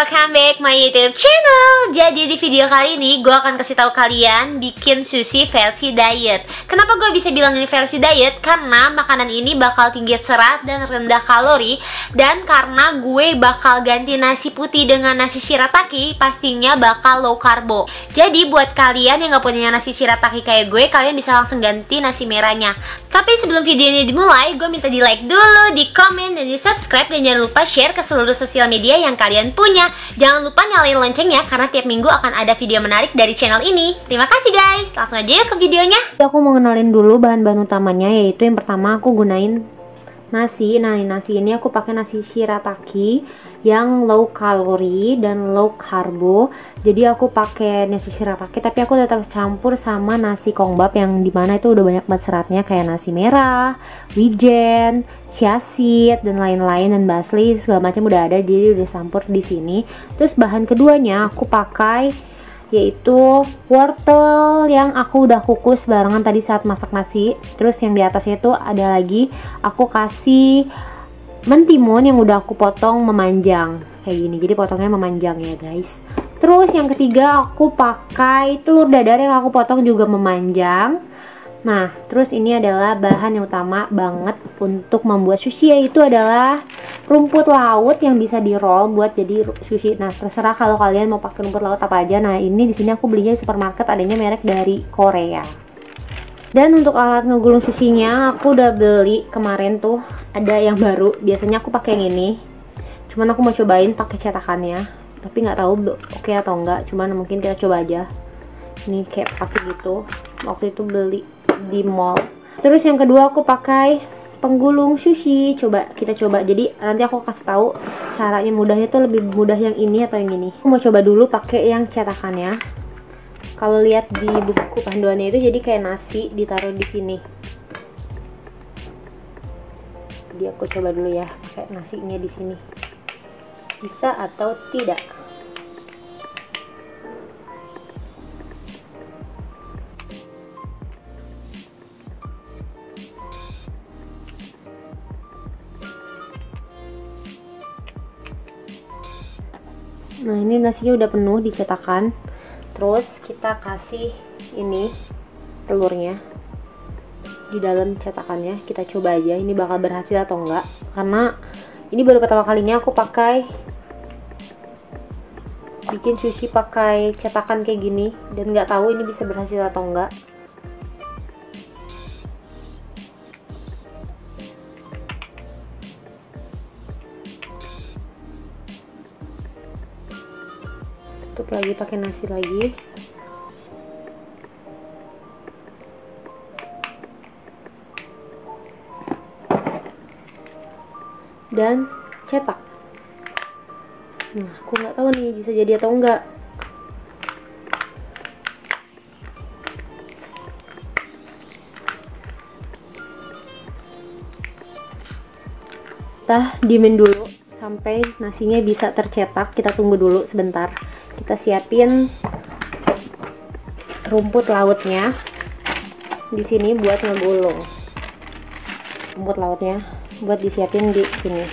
welcome back my YouTube channel. Jadi di video kali ini gue akan kasih tahu kalian bikin sushi versi diet. Kenapa gue bisa bilang ini versi diet? Karena makanan ini bakal tinggi serat dan rendah kalori. Dan karena gue bakal ganti nasi putih dengan nasi shirataki, pastinya bakal low karbo. Jadi buat kalian yang gak punya nasi shirataki kayak gue, kalian bisa langsung ganti nasi merahnya. Tapi sebelum video ini dimulai, gue minta di like dulu, di komen, dan di subscribe. Dan jangan lupa share ke seluruh sosial media yang kalian punya. Jangan lupa nyalain loncengnya karena tiap minggu akan ada video menarik dari channel ini. Terima kasih guys. Langsung aja yuk ke videonya. Aku mau kenalin dulu bahan-bahan utamanya, yaitu yang pertama aku gunain nasi. Nah, nasi ini aku pakai nasi shirataki yang low kalori dan low karbo. Jadi aku pakai nasi shirataki tapi aku tetap campur sama nasi kongbap yang dimana itu udah banyak banget seratnya, kayak nasi merah, wijen, chia seed dan lain-lain, dan basli segala macam udah ada, jadi udah campur di sini. Terus bahan keduanya aku pakai yaitu wortel yang aku udah kukus barengan tadi saat masak nasi. Terus yang di atasnya itu ada lagi aku kasih mentimun yang udah aku potong memanjang kayak gini, jadi potongnya memanjang ya guys. Terus yang ketiga aku pakai telur dadar yang aku potong juga memanjang. Nah, terus ini adalah bahan yang utama banget untuk membuat sushi, yaitu adalah rumput laut yang bisa di roll buat jadi sushi. Nah, terserah kalau kalian mau pakai rumput laut apa aja. Nah, ini di sini aku belinya di supermarket, adanya merek dari Korea. Dan untuk alat ngegulung sushinya aku udah beli kemarin tuh, ada yang baru. Biasanya aku pakai yang ini. Cuman aku mau cobain pakai cetakannya, tapi nggak tahu oke atau enggak. Cuman mungkin kita coba aja. Ini kayak plastik gitu. Waktu itu beli di mall. Terus yang kedua aku pakai penggulung sushi. Kita coba. Jadi nanti aku kasih tahu caranya. Mudahnya tuh lebih mudah yang ini atau yang ini. Aku mau coba dulu pakai yang cetakannya. Kalau lihat di buku panduannya itu jadi kayak nasi ditaruh di sini. Jadi aku coba dulu ya pakai nasinya di sini. Bisa atau tidak? Nah, ini nasinya udah penuh di cetakan. Terus kita kasih ini telurnya di dalam cetakannya. Kita coba aja ini bakal berhasil atau enggak, karena ini baru pertama kalinya aku pakai bikin sushi pakai cetakan kayak gini, dan nggak tahu ini bisa berhasil atau enggak. Tutup lagi pakai nasi lagi. Dan cetak. Nah, aku nggak tahu nih bisa jadi atau enggak. Kita diemin dulu sampai nasinya bisa tercetak. Kita tunggu dulu sebentar. Kita siapin rumput lautnya di sini buat ngegulung. Rumput lautnya buat disiapin di sini.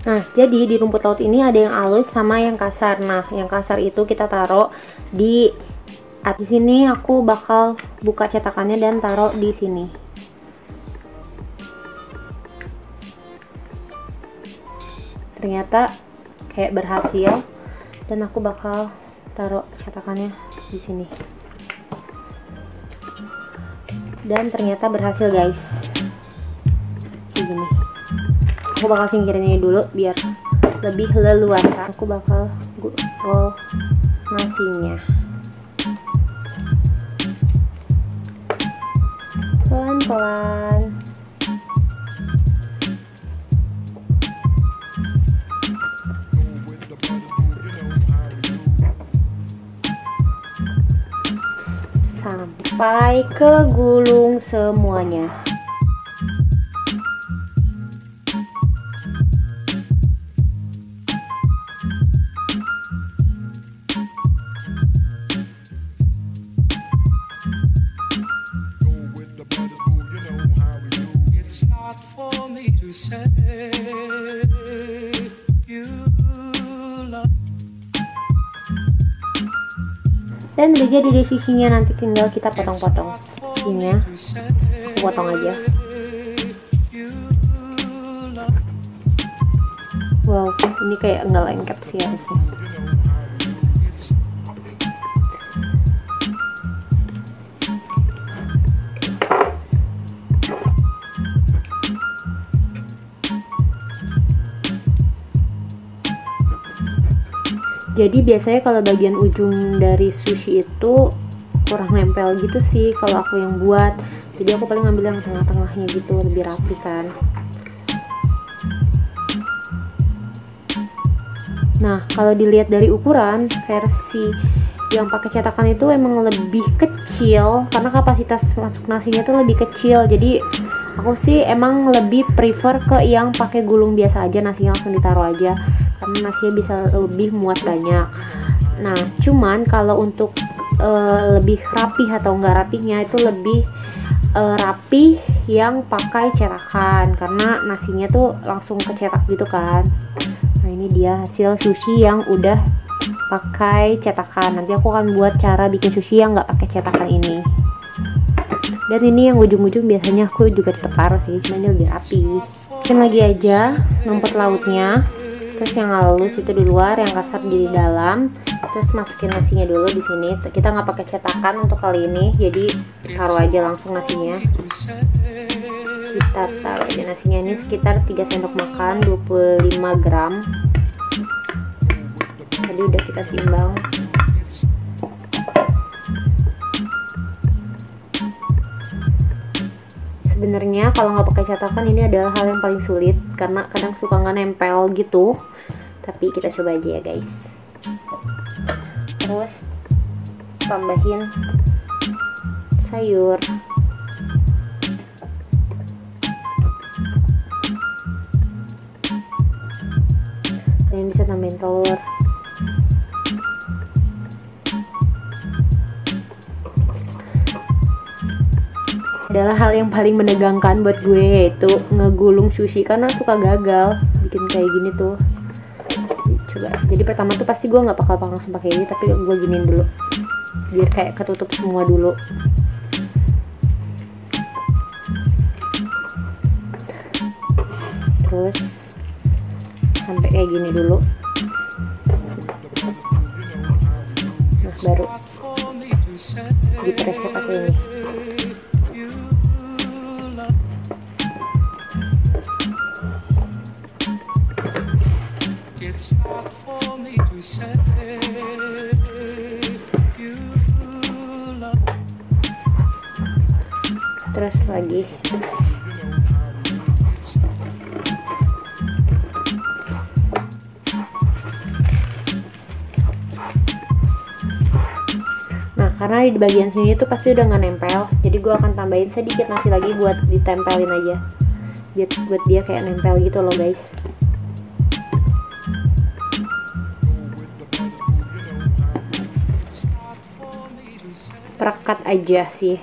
Nah, jadi di rumput laut ini ada yang halus sama yang kasar. Nah, yang kasar itu kita taruh di sini. Aku bakal buka cetakannya dan taruh di sini. Ternyata kayak berhasil, dan aku bakal taruh cetakannya di sini. Dan ternyata berhasil guys. Kayak gini. Aku bakal singkirin ini dulu biar lebih leluasa. Aku bakal roll nasinya pelan-pelan. Sampai kegulung semuanya. It's not for me to say Dan udah jadi deh sushinya, nanti tinggal kita potong-potong. Sushinya aku potong aja. Wow, ini kayak nggak lengket sih harusnya. Jadi biasanya kalau bagian ujung dari sushi itu kurang nempel gitu sih kalau aku yang buat. Jadi aku paling ngambil yang tengah-tengahnya gitu, lebih rapi kan. Nah, kalau dilihat dari ukuran, versi yang pakai cetakan itu emang lebih kecil karena kapasitas masuk nasinya tuh lebih kecil. Jadi aku sih emang lebih prefer ke yang pakai gulung biasa aja, nasinya langsung ditaruh aja karena nasinya bisa lebih muat banyak. Nah, cuman kalau untuk lebih rapi atau enggak rapinya itu lebih rapi yang pakai cetakan karena nasinya tuh langsung kecetak gitu kan. Nah, ini dia hasil sushi yang udah pakai cetakan. Nanti aku akan buat cara bikin sushi yang nggak pakai cetakan ini. Dan ini yang ujung-ujung biasanya aku juga tetap taruh sih, cuma ini lebih rapi. Bikin lagi aja rumput lautnya. Terus yang halus itu di luar, yang kasar di dalam. Terus masukin nasinya dulu di sini. Kita nggak pakai cetakan untuk kali ini, jadi taruh aja langsung nasinya. Kita taruh aja nasinya, ini sekitar 3 sendok makan, 25 gram. Tadi udah kita timbang. Sebenarnya kalau nggak pakai cetakan ini adalah hal yang paling sulit karena kadang suka nggak nempel gitu. Tapi kita coba aja ya guys. Terus tambahin sayur. Kalian bisa tambahin telur. Adalah hal yang paling menegangkan buat gue, yaitu ngegulung sushi karena suka gagal bikin kayak gini tuh. Coba, jadi pertama tuh pasti gue nggak bakal langsung pakai ini, tapi gue giniin dulu biar kayak ketutup semua dulu. Terus sampai kayak gini dulu. Nah, baru dipresnya pakai ini. Terus lagi nah, karena di bagian sini tuh pasti udah nggak nempel, jadi gue akan tambahin sedikit nasi lagi buat ditempelin aja, buat dia kayak nempel gitu loh guys. Perekat aja sih.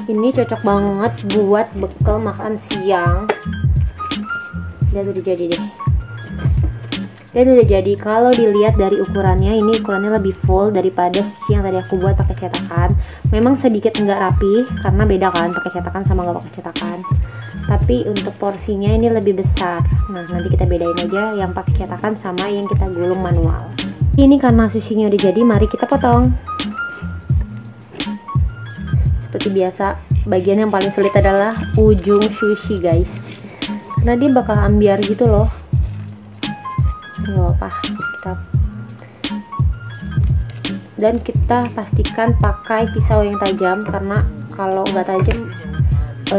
Ini cocok banget buat bekal makan siang. Dan udah jadi deh. Dan udah jadi. Kalau dilihat dari ukurannya, ini ukurannya lebih full daripada sushi yang tadi aku buat pakai cetakan. Memang sedikit nggak rapi karena beda kan pakai cetakan sama nggak pakai cetakan. Tapi untuk porsinya ini lebih besar. Nah, nanti kita bedain aja yang pakai cetakan sama yang kita gulung manual. Ini karena sushinya udah jadi, mari kita potong. Seperti biasa, bagian yang paling sulit adalah ujung sushi guys, karena dia bakal ambiar gitu loh. Nggak apa-apa, dan kita pastikan pakai pisau yang tajam, karena kalau nggak tajam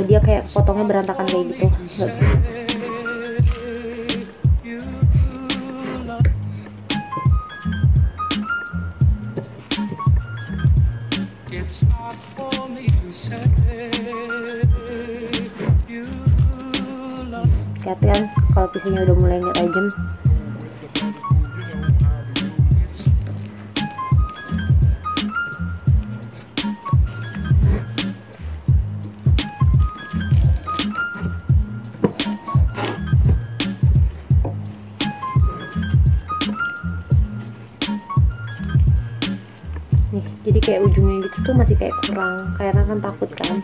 dia kayak potongnya berantakan kayak gitu. Nggak bisa. Lihat kan kalau pisaunya udah mulai nggak tajam. nih, jadi kayak ujungnya gitu tuh masih kayak kurang, karena kan takut kan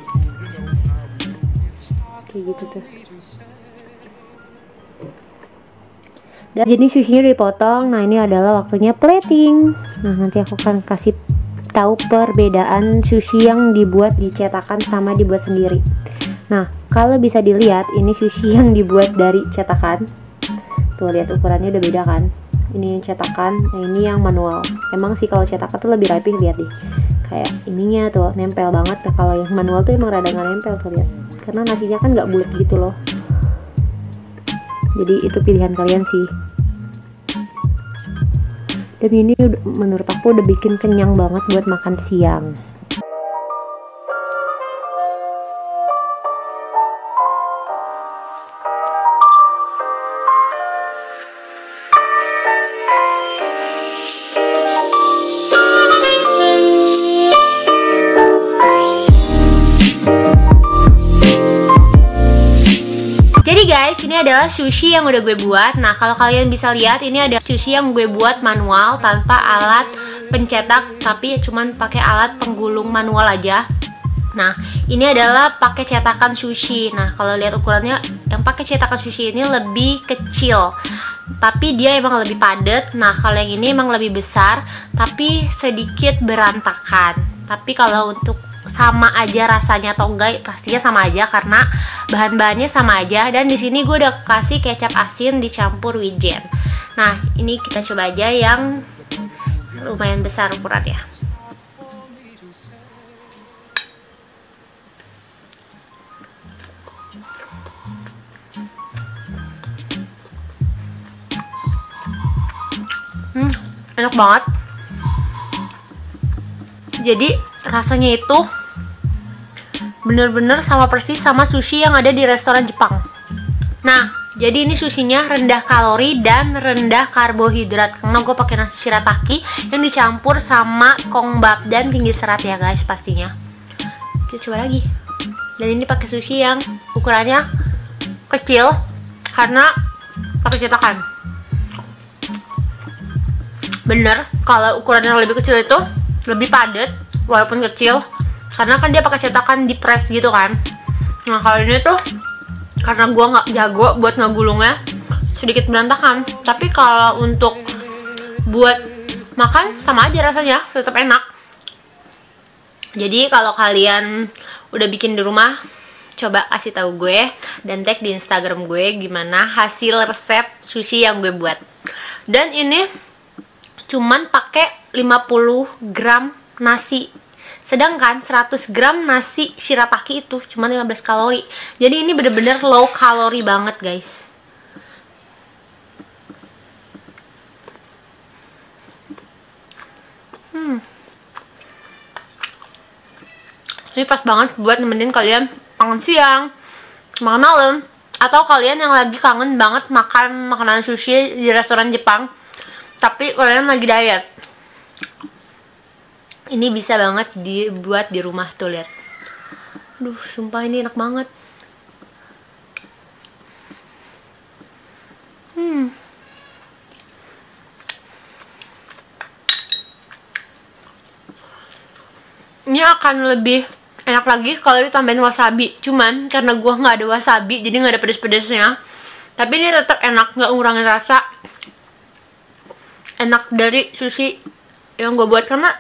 kayak gitu tuh. Dan jadi sushinya udah dipotong. Nah ini adalah waktunya plating. Nah nanti aku akan kasih tahu perbedaan sushi yang dibuat di cetakan sama dibuat sendiri. Nah kalau bisa dilihat, ini sushi yang dibuat dari cetakan. Tuh lihat ukurannya udah beda kan. Ini yang cetakan, nah ini yang manual. Emang sih kalau cetakan tuh lebih rapi, lihat deh. Kayak ininya tuh nempel banget. Kalau yang manual tuh emang rada nggak nempel tuh, lihat. Karena nasinya kan nggak bulat gitu loh. Jadi itu pilihan kalian sih. Dan ini menurut aku udah bikin kenyang banget buat makan siang. Jadi guys, ini adalah sushi yang udah gue buat. Nah, kalau kalian bisa lihat, ini ada sushi yang gue buat manual tanpa alat pencetak, tapi cuman pakai alat penggulung manual aja. Nah, ini adalah pakai cetakan sushi. Nah, kalau lihat ukurannya, yang pakai cetakan sushi ini lebih kecil, tapi dia emang lebih padat. Nah, kalau yang ini emang lebih besar, tapi sedikit berantakan. Tapi kalau untuk sama aja rasanya atau enggak, pastinya sama aja karena bahan-bahannya sama aja. Dan di sini gue udah kasih kecap asin dicampur wijen. Nah, ini kita coba aja yang lumayan besar ukurannya. Enak banget. Jadi rasanya itu bener-bener sama persis sama sushi yang ada di restoran Jepang. Nah, jadi ini sushinya rendah kalori dan rendah karbohidrat karena gue pakai nasi shirataki yang dicampur sama kongbap dan tinggi serat ya guys pastinya. Kita coba lagi. Dan ini pakai sushi yang ukurannya kecil karena pakai cetakan. Bener, kalau ukurannya lebih kecil itu lebih padat walaupun kecil, karena kan dia pakai cetakan di press gitu kan. Nah kalau ini tuh karena gua nggak jago buat ngegulungnya, sedikit berantakan. Tapi kalau untuk buat makan sama aja rasanya, tetap enak. Jadi kalau kalian udah bikin di rumah, coba kasih tahu gue dan tag di Instagram gue gimana hasil resep sushi yang gue buat. Dan ini cuman pakai 50 gram nasi, sedangkan 100 gram nasi shirataki itu cuma 15 kalori. Jadi ini bener-bener low kalori banget guys. Ini pas banget buat nemenin kalian makan siang, makan malam, atau kalian yang lagi kangen banget makan makanan sushi di restoran Jepang tapi kalian lagi diet. Ini bisa banget dibuat di rumah tuh, lihat. Duh, sumpah ini enak banget. Ini akan lebih enak lagi kalau ditambahin wasabi. Cuman karena gua nggak ada wasabi, jadi nggak ada pedes-pedesnya. Tapi ini tetap enak, nggak ngurangin rasa enak dari sushi yang gue buat karena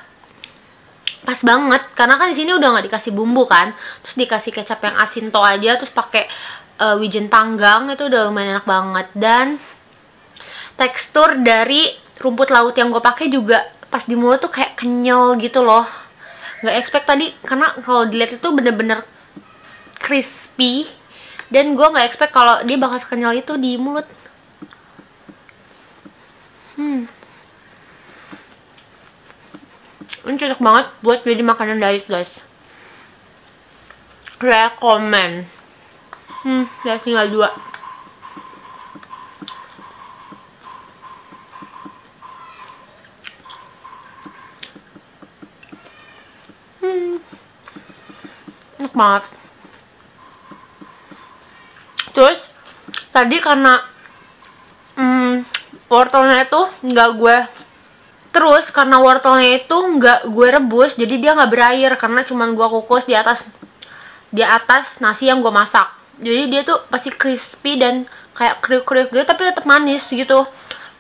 pas banget. Karena kan di sini udah nggak dikasih bumbu kan, terus dikasih kecap yang asin to aja, terus pakai wijen panggang, itu udah lumayan enak banget. Dan tekstur dari rumput laut yang gue pakai juga pas di mulut tuh kayak kenyal gitu loh. Nggak expect tadi karena kalau dilihat itu bener-bener crispy, dan gue nggak expect kalau dia bakal sekenyal itu di mulut. Ini cocok banget buat jadi makanan diet guys. Rekomen. Ya tinggal 2. Enak banget. Terus tadi karena wortelnya itu nggak gue Terus karena wortelnya itu nggak gue rebus, jadi dia nggak berair karena cuman gue kukus di atas nasi yang gue masak. Jadi dia tuh pasti crispy dan kayak kriuk-kriuk gitu, tapi tetap manis gitu.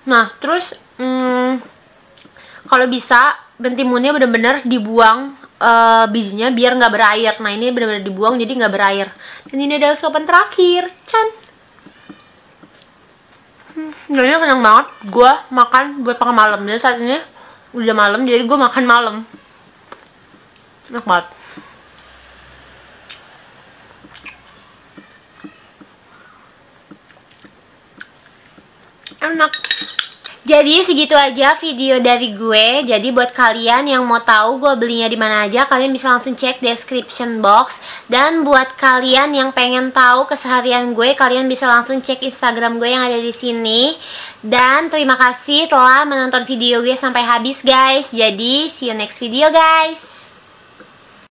Nah terus kalau bisa bentimunnya bener-bener dibuang bijinya biar nggak berair. Nah ini bener-bener dibuang jadi nggak berair. Dan ini adalah suapan terakhir. Jadi kenyang banget. Gue makan buat makan malam. Jadi saat ini udah malam, jadi gue makan malam. Enak banget. Enak. Jadi segitu aja video dari gue. Jadi buat kalian yang mau tahu gue belinya di mana aja, kalian bisa langsung cek description box. Dan buat kalian yang pengen tahu keseharian gue, kalian bisa langsung cek Instagram gue yang ada di sini. Dan terima kasih telah menonton video gue sampai habis guys. Jadi see you next video guys.